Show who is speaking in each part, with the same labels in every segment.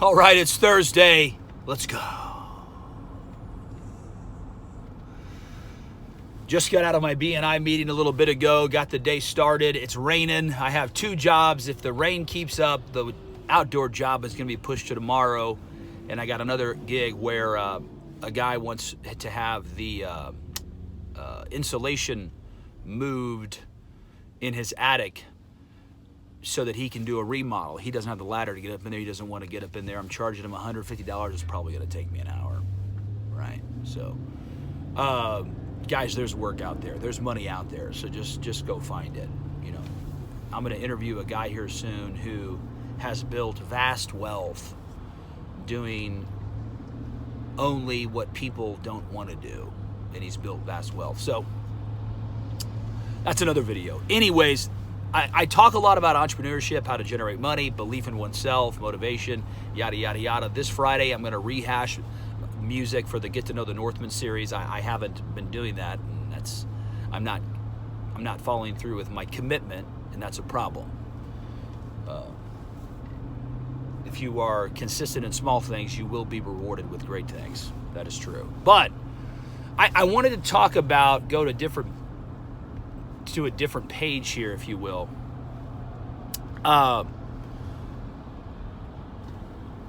Speaker 1: All right, it's Thursday. Let's go. Just got out of my BNI meeting a little bit ago. Got the day started. It's raining. I have two jobs. If the rain keeps up, the outdoor job is going to be pushed to tomorrow. And I got another gig where a guy wants to have the insulation moved in his attic so that he can do a remodel. He doesn't have the ladder to get up in there. He doesn't want to get up in there. I'm charging him $150. It's probably going to take me an hour, right? So, guys, there's work out there. There's money out there. So just go find it. You know, I'm going to interview a guy here soon who has built vast wealth doing only what people don't want to do, and he's built vast wealth. So that's another video. Anyways, I talk a lot about entrepreneurship, how to generate money, belief in oneself, motivation, yada, yada, yada. This Friday, I'm going to rehash music for the Get to Know the Northman series. I haven't been doing that, and I'm not following through with my commitment, and that's a problem. If you are consistent in small things, you will be rewarded with great things. That is true. But I wanted to talk about, go to a different page here, if you will.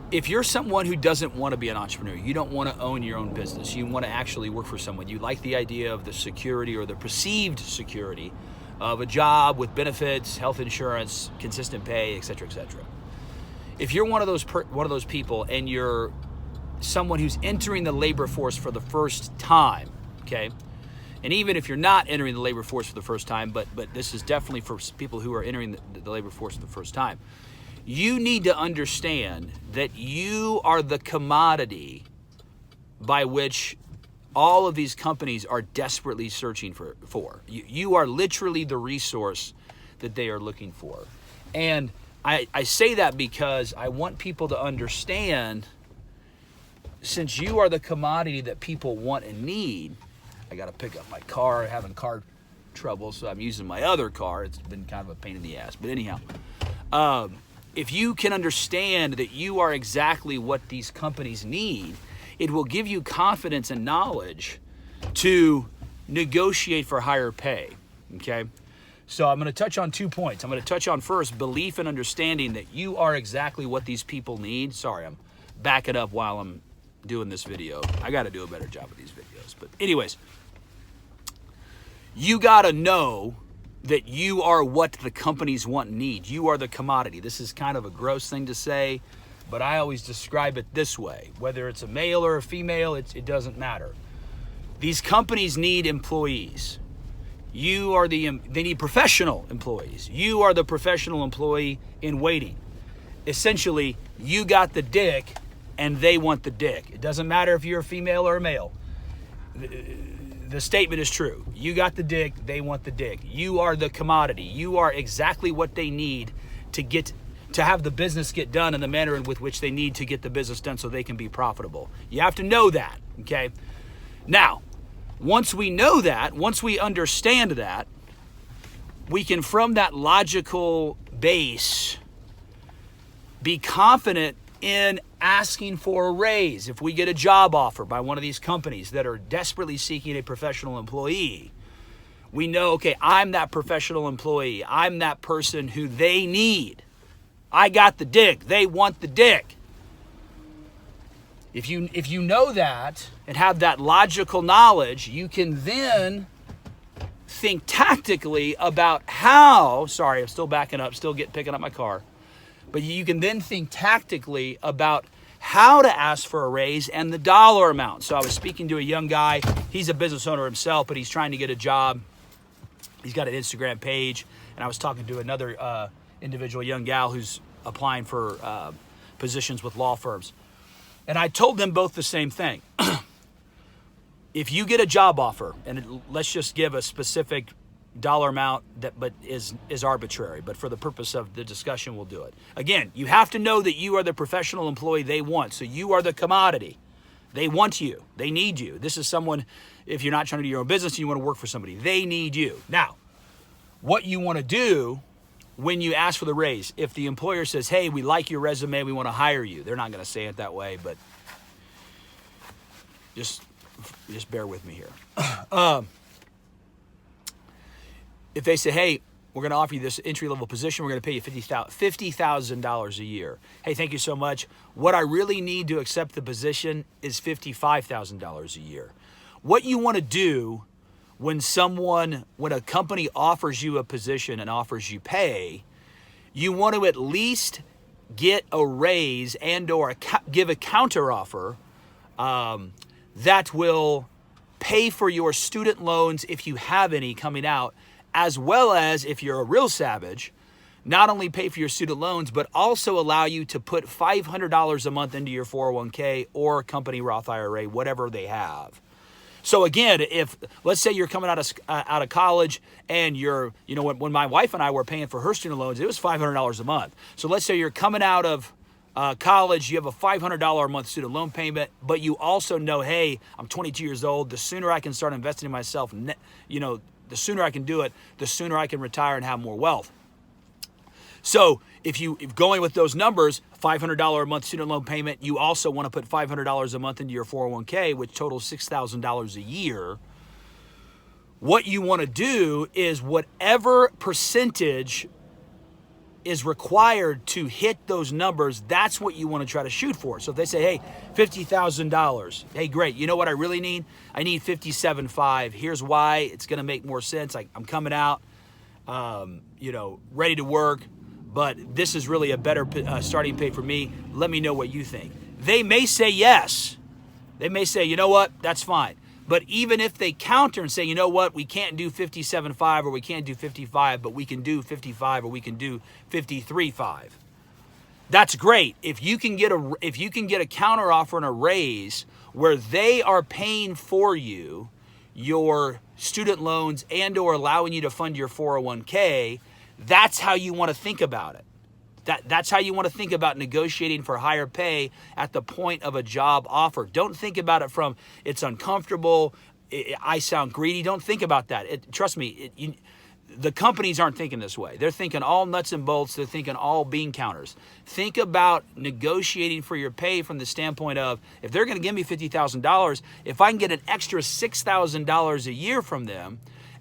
Speaker 1: If you're someone who doesn't want to be an entrepreneur, you don't want to own your own business, you want to actually work for someone, you like the idea of the security or the perceived security of a job with benefits, health insurance, consistent pay, etc., etc. If you're one of those people and you're someone who's entering the labor force for the first time, okay? And even if you're not entering the labor force for the first time, but this is definitely for people who are entering the labor force for the first time, you need to understand that you are the commodity by which all of these companies are desperately searching for. You are literally the resource that they are looking for. And I say that because I want people to understand, since you are the commodity that people want and need. I got to pick up my car, having car trouble, so I'm using my other car. It's been kind of a pain in the ass. But anyhow, if you can understand that you are exactly what these companies need, it will give you confidence and knowledge to negotiate for higher pay, okay? So I'm going to touch on 2 points. I'm going to touch on, first, belief and understanding that you are exactly what these people need. Sorry, I'm backing up while I'm doing this video. I got to do a better job of these videos. But anyways, you got to know that you are what the companies want and need. You are the commodity. This is kind of a gross thing to say, but I always describe it this way. Whether it's a male or a female, it doesn't matter. These companies need employees. They need professional employees. You are the professional employee in waiting. Essentially, you got the dick and they want the dick. It doesn't matter if you're a female or a male. The statement is true. You got the dick, they want the dick. You are the commodity. You are exactly what they need to have the business get done in the manner with which they need to get the business done so they can be profitable. You have to know that, okay? Now, once we know that, once we understand that, we can, from that logical base, be confident in asking for a raise. If we get a job offer by one of these companies that are desperately seeking a professional employee, we know, okay, I'm that professional employee. I'm that person who they need. I got the dick. They want the dick. If you know that and have that logical knowledge, you can then think tactically about how, sorry, I'm still backing up, picking up my car. But you can then think tactically about how to ask for a raise and the dollar amount. So I was speaking to a young guy. He's a business owner himself, but he's trying to get a job. He's got an Instagram page. And I was talking to another individual, young gal, who's applying for positions with law firms. And I told them both the same thing. If you get a job offer, and let's just give a specific dollar amount but is arbitrary, but for the purpose of the discussion, we'll do it. Again, you have to know that you are the professional employee they want. So you are the commodity. They want you. They need you. This is someone, if you're not trying to do your own business and you want to work for somebody, they need you. Now, what you want to do when you ask for the raise. If the employer says, hey, we like your resume, we want to hire you, they're not going to say it that way, but just bear with me here. If they say, hey, we're going to offer you this entry-level position, we're going to pay you $50,000 a year. Hey, thank you so much. What I really need to accept the position is $55,000 a year. What you want to do when a company offers you a position and offers you pay, you want to at least get a raise and or give a counteroffer that will pay for your student loans if you have any coming out, as well as, if you're a real savage, not only pay for your student loans, but also allow you to put $500 a month into your 401k or company Roth IRA, whatever they have. So again, if let's say you're coming out of college and when my wife and I were paying for her student loans, it was $500 a month. So let's say you're coming out of college, you have a $500 a month student loan payment, but you also know, hey, I'm 22 years old. The sooner I can start investing in myself, the sooner I can do it, the sooner I can retire and have more wealth. So if going with those numbers, $500 a month student loan payment, you also want to put $500 a month into your 401k, which totals $6,000 a year. What you want to do is whatever percentage is required to hit those numbers, that's what you want to try to shoot for. So if they say, hey, $50,000, hey, great. You know what I really need? I need $57,500. Here's why. It's going to make more sense. I'm coming out, ready to work, but this is really a better starting pay for me. Let me know what you think. They may say yes. They may say, you know what? That's fine. But even if they counter and say, you know what, we can't do 57.5 or we can't do 55, but we can do 55 or we can do 53.5. That's great. If you can get a counter offer and a raise where they are paying for you your student loans and or allowing you to fund your 401k, that's how you want to think about it. That's how you want to think about negotiating for higher pay at the point of a job offer. Don't think about it from it's uncomfortable, I sound greedy. Don't think about that. Trust me, the companies aren't thinking this way. They're thinking all nuts and bolts. They're thinking all bean counters. Think about negotiating for your pay from the standpoint of if they're going to give me $50,000, if I can get an extra $6,000 a year from them,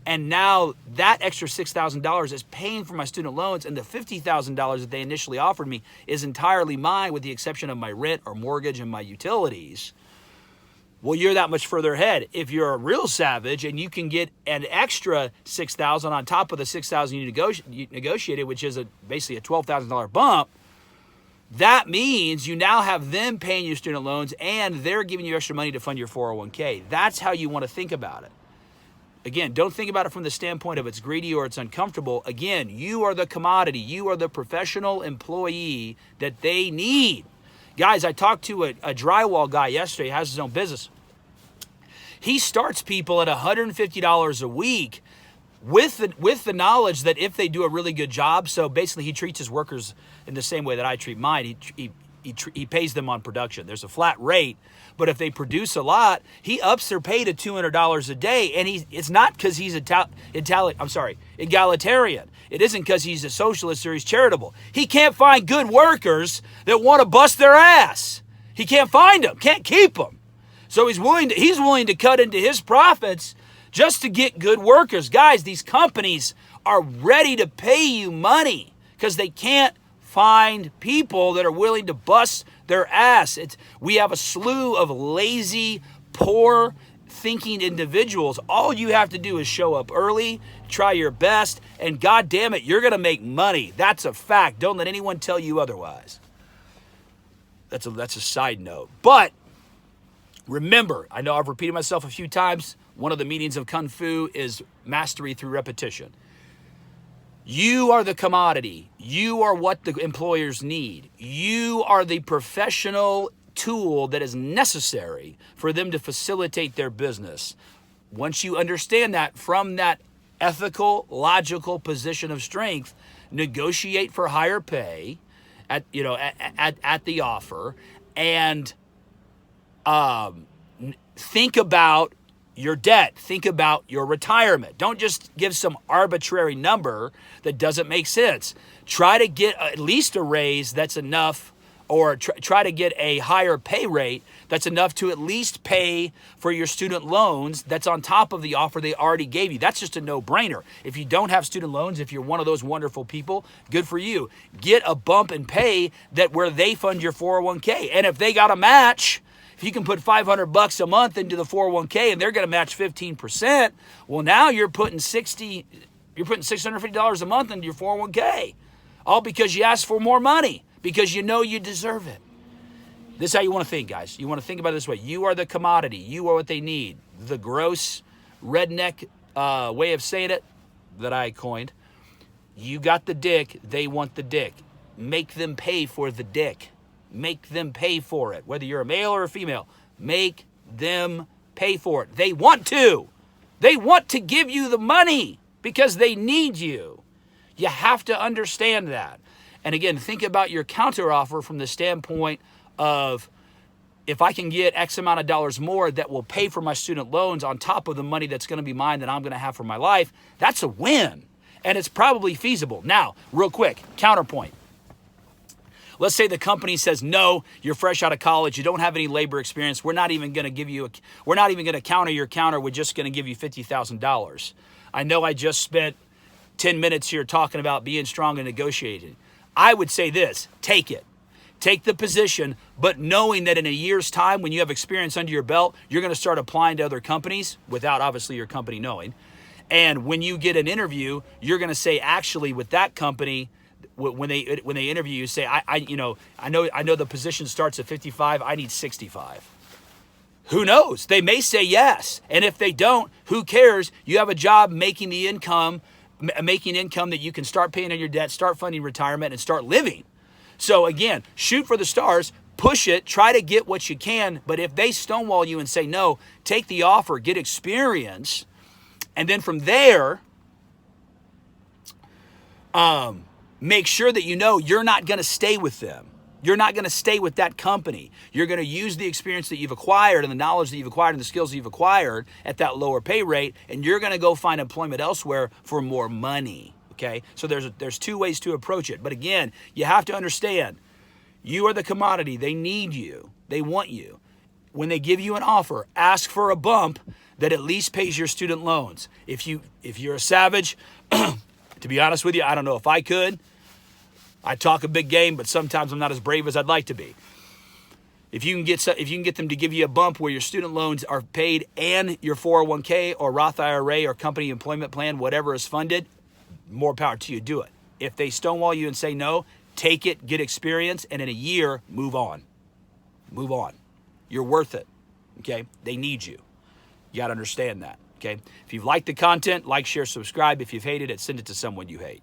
Speaker 1: and now that extra $6,000 is paying for my student loans, and the $50,000 that they initially offered me is entirely mine with the exception of my rent or mortgage and my utilities. Well, you're that much further ahead. If you're a real savage and you can get an extra $6,000 on top of the $6,000 you negotiated, which is basically a $12,000 bump, that means you now have them paying your student loans and they're giving you extra money to fund your 401k. That's how you want to think about it. Again, don't think about it from the standpoint of it's greedy or it's uncomfortable. Again, you are the commodity. You are the professional employee that they need. Guys, I talked to a drywall guy yesterday, has his own business. He starts people at $150 a week with the knowledge that if they do a really good job, so basically he treats his workers in the same way that I treat mine. He pays them on production. There's a flat rate, but if they produce a lot, he ups their pay to $200 a day. And it's not because he's egalitarian. It isn't because he's a socialist or he's charitable. He can't find good workers that want to bust their ass. He can't find them, can't keep them. So he's willing to cut into his profits just to get good workers. Guys, these companies are ready to pay you money because they can't find people that are willing to bust their ass. We have a slew of lazy, poor thinking individuals. All you have to do is show up early, try your best, and God damn it, you're going to make money. That's a fact. Don't let anyone tell you otherwise. That's a side note. But remember, I know I've repeated myself a few times, one of the meanings of Kung Fu is mastery through repetition. You are the commodity. You are what the employers need. You are the professional tool that is necessary for them to facilitate their business. Once you understand that from that ethical, logical position of strength, negotiate for higher pay at the offer, and think about your debt. Think about your retirement. Don't just give some arbitrary number that doesn't make sense. Try to get at least a raise that's enough, or try to get a higher pay rate that's enough to at least pay for your student loans that's on top of the offer they already gave you. That's just a no-brainer. If you don't have student loans, if you're one of those wonderful people, good for you. Get a bump in pay that where they fund your 401k. And if they got a match, if you can put $500 a month into the 401k and they're going to match 15%, well, now you're putting $650 a month into your 401k, all because you asked for more money, because you know you deserve it. This is how you want to think, guys. You want to think about it this way. You are the commodity. You are what they need. The gross redneck way of saying it that I coined. You got the dick. They want the dick. Make them pay for the dick. Make them pay for it. Whether you're a male or a female, make them pay for it. They want to. They want to give you the money because they need you. You have to understand that. And again, think about your counteroffer from the standpoint of, if I can get X amount of dollars more that will pay for my student loans on top of the money that's going to be mine that I'm going to have for my life, that's a win. And it's probably feasible. Now, real quick, counterpoint. Let's say the company says, no, you're fresh out of college, you don't have any labor experience, we're not even going to counter your counter, we're just going to give you $50,000. I know I just spent 10 minutes here talking about being strong and negotiating. I would say this, take it. Take the position, but knowing that in a year's time, when you have experience under your belt, you're going to start applying to other companies without obviously your company knowing. And when you get an interview, you're going to say, actually, with that company, when they interview you, say, I know the position starts at 55, I need 65. Who knows? They may say yes. And if they don't, who cares? You have a job making income that you can start paying on your debt, start funding retirement, and start living. So again, shoot for the stars, push it, try to get what you can. But if they stonewall you and say no, take the offer, get experience. And then from there, make sure that you know you're not going to stay with them. You're not going to stay with that company. You're going to use the experience that you've acquired and the knowledge that you've acquired and the skills that you've acquired at that lower pay rate, and you're going to go find employment elsewhere for more money. Okay? So there's two ways to approach it. But again, you have to understand, you are the commodity. They need you. They want you. When they give you an offer, ask for a bump that at least pays your student loans. If you're a savage, to be honest with you, I don't know if I could. I talk a big game, but sometimes I'm not as brave as I'd like to be. If you can get them to give you a bump where your student loans are paid and your 401k or Roth IRA or company employment plan, whatever is funded, more power to you. Do it. If they stonewall you and say no, take it, get experience, and in a year, move on. Move on. You're worth it. Okay? They need you. You got to understand that. Okay? If you've liked the content, like, share, subscribe. If you've hated it, send it to someone you hate.